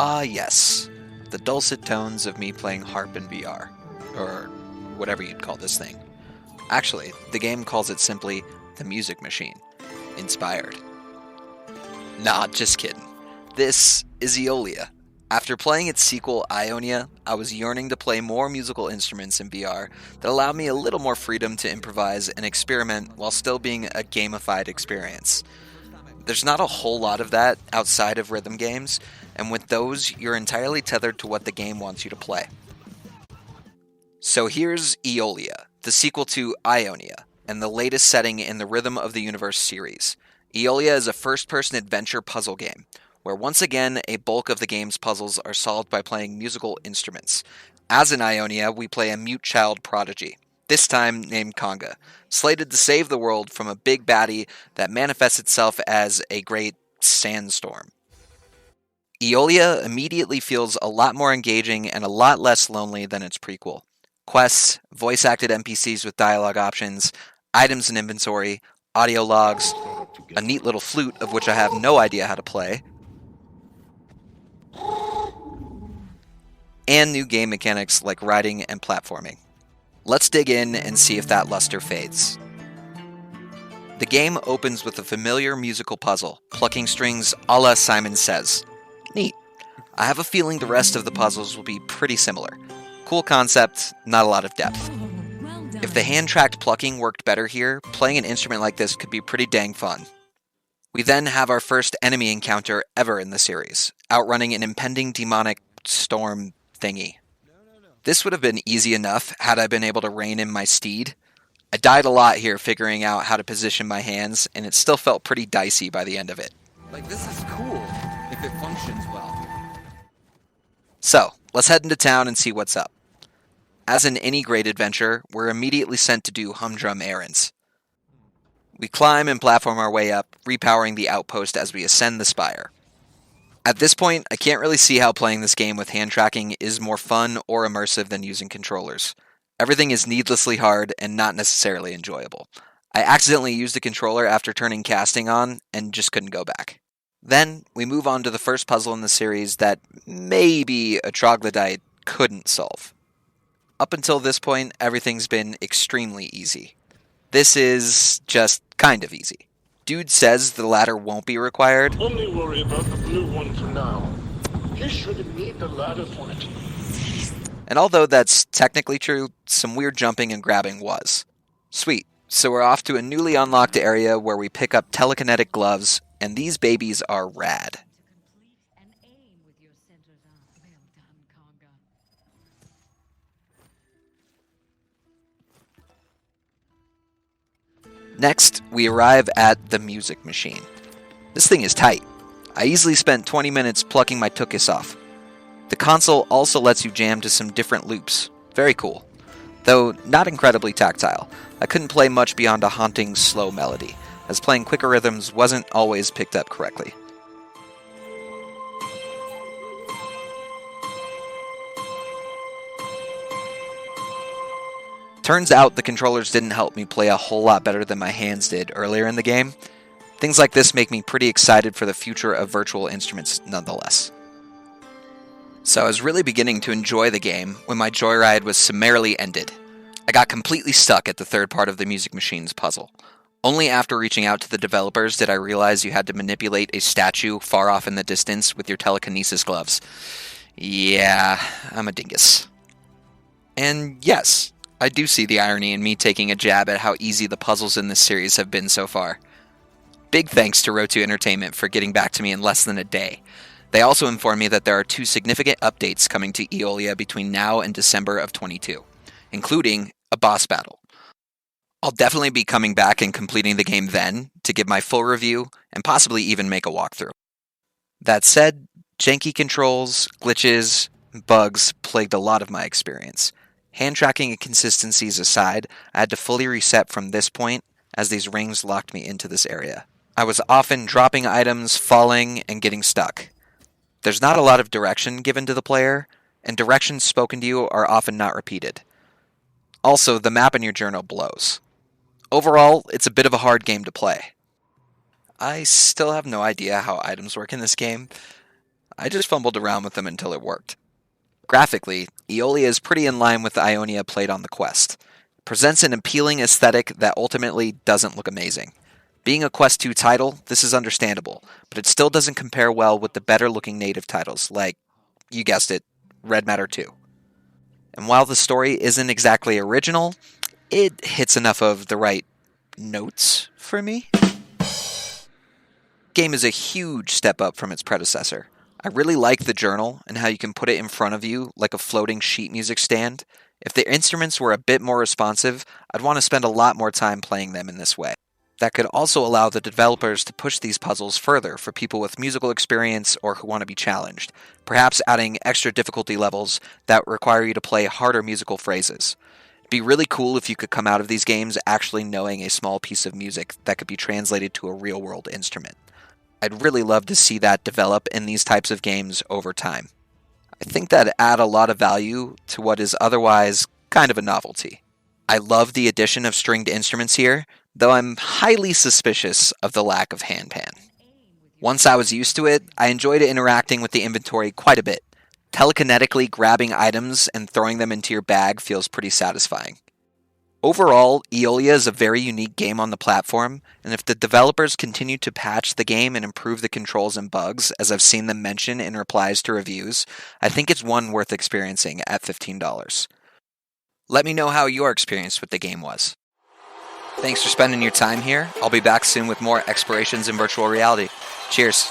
Ah, yes. The dulcet tones of me playing harp in VR. Or whatever you'd call this thing. Actually, the game calls it simply the Music Machine. Inspired. Nah, just kidding. This is Eolia. After playing its sequel, Ionia, I was yearning to play more musical instruments in VR that allowed me a little more freedom to improvise and experiment while still being a gamified experience. There's not a whole lot of that outside of rhythm games, and with those, you're entirely tethered to what the game wants you to play. So here's Eolia, the sequel to Ionia, and the latest setting in the Rhythm of the Universe series. Eolia is a first-person adventure puzzle game, where once again a bulk of the game's puzzles are solved by playing musical instruments. As in Ionia, we play a mute child prodigy, this time named Conga, slated to save the world from a big baddie that manifests itself as a great sandstorm. Eolia immediately feels a lot more engaging and a lot less lonely than its prequel. Quests, voice-acted NPCs with dialogue options, items in inventory, audio logs, a neat little flute of which I have no idea how to play, and new game mechanics like riding and platforming. Let's dig in and see if that luster fades. The game opens with a familiar musical puzzle, plucking strings a la Simon Says. Neat. I have a feeling the rest of the puzzles will be pretty similar. Cool concept, not a lot of depth. If the hand-tracked plucking worked better here, playing an instrument like this could be pretty dang fun. We then have our first enemy encounter ever in the series, outrunning an impending demonic storm thingy. This would have been easy enough had I been able to rein in my steed. I died a lot here figuring out how to position my hands, and it still felt pretty dicey by the end of it. Like, this is cool, if it functions well. So, let's head into town and see what's up. As in any great adventure, we're immediately sent to do humdrum errands. We climb and platform our way up, repowering the outpost as we ascend the spire. At this point, I can't really see how playing this game with hand tracking is more fun or immersive than using controllers. Everything is needlessly hard and not necessarily enjoyable. I accidentally used a controller after turning casting on and just couldn't go back. Then, we move on to the first puzzle in the series that maybe a troglodyte couldn't solve. Up until this point, everything's been extremely easy. This is just kind of easy. Dude says the ladder won't be required. Only worry about the blue one for now. You shouldn't need the ladder for it. And although that's technically true, some weird jumping and grabbing was. Sweet, so we're off to a newly unlocked area where we pick up telekinetic gloves, and these babies are rad. Next, we arrive at the Music Machine. This thing is tight. I easily spent 20 minutes plucking my tuchus off. The console also lets you jam to some different loops. Very cool. Though not incredibly tactile. I couldn't play much beyond a haunting, slow melody, as playing quicker rhythms wasn't always picked up correctly. Turns out the controllers didn't help me play a whole lot better than my hands did earlier in the game. Things like this make me pretty excited for the future of virtual instruments nonetheless. So I was really beginning to enjoy the game when my joyride was summarily ended. I got completely stuck at the third part of the Music Machine's puzzle. Only after reaching out to the developers did I realize you had to manipulate a statue far off in the distance with your telekinesis gloves. Yeah, I'm a dingus. And yes, I do see the irony in me taking a jab at how easy the puzzles in this series have been so far. Big thanks to Rotu Entertainment for getting back to me in less than a day. They also informed me that there are 2 significant updates coming to Eolia between now and December of 22, including a boss battle. I'll definitely be coming back and completing the game then to give my full review and possibly even make a walkthrough. That said, janky controls, glitches, and bugs plagued a lot of my experience. Hand tracking inconsistencies aside, I had to fully reset from this point as these rings locked me into this area. I was often dropping items, falling, and getting stuck. There's not a lot of direction given to the player, and directions spoken to you are often not repeated. Also, the map in your journal blows. Overall, it's a bit of a hard game to play. I still have no idea how items work in this game. I just fumbled around with them until it worked. Graphically, Eolia is pretty in line with the Ionia played on the Quest. It presents an appealing aesthetic that ultimately doesn't look amazing. Being a Quest 2 title, this is understandable, but it still doesn't compare well with the better-looking native titles, like, you guessed it, Red Matter 2. And while the story isn't exactly original, it hits enough of the right notes for me. The game is a huge step up from its predecessor. I really like the journal and how you can put it in front of you like a floating sheet music stand. If the instruments were a bit more responsive, I'd want to spend a lot more time playing them in this way. That could also allow the developers to push these puzzles further for people with musical experience or who want to be challenged, perhaps adding extra difficulty levels that require you to play harder musical phrases. It'd be really cool if you could come out of these games actually knowing a small piece of music that could be translated to a real-world instrument. I'd really love to see that develop in these types of games over time. I think that'd add a lot of value to what is otherwise kind of a novelty. I love the addition of stringed instruments here, though I'm highly suspicious of the lack of handpan. Once I was used to it, I enjoyed interacting with the inventory quite a bit. Telekinetically grabbing items and throwing them into your bag feels pretty satisfying. Overall, Eolia is a very unique game on the platform, and if the developers continue to patch the game and improve the controls and bugs, as I've seen them mention in replies to reviews, I think it's one worth experiencing at $15. Let me know how your experience with the game was. Thanks for spending your time here. I'll be back soon with more explorations in virtual reality. Cheers.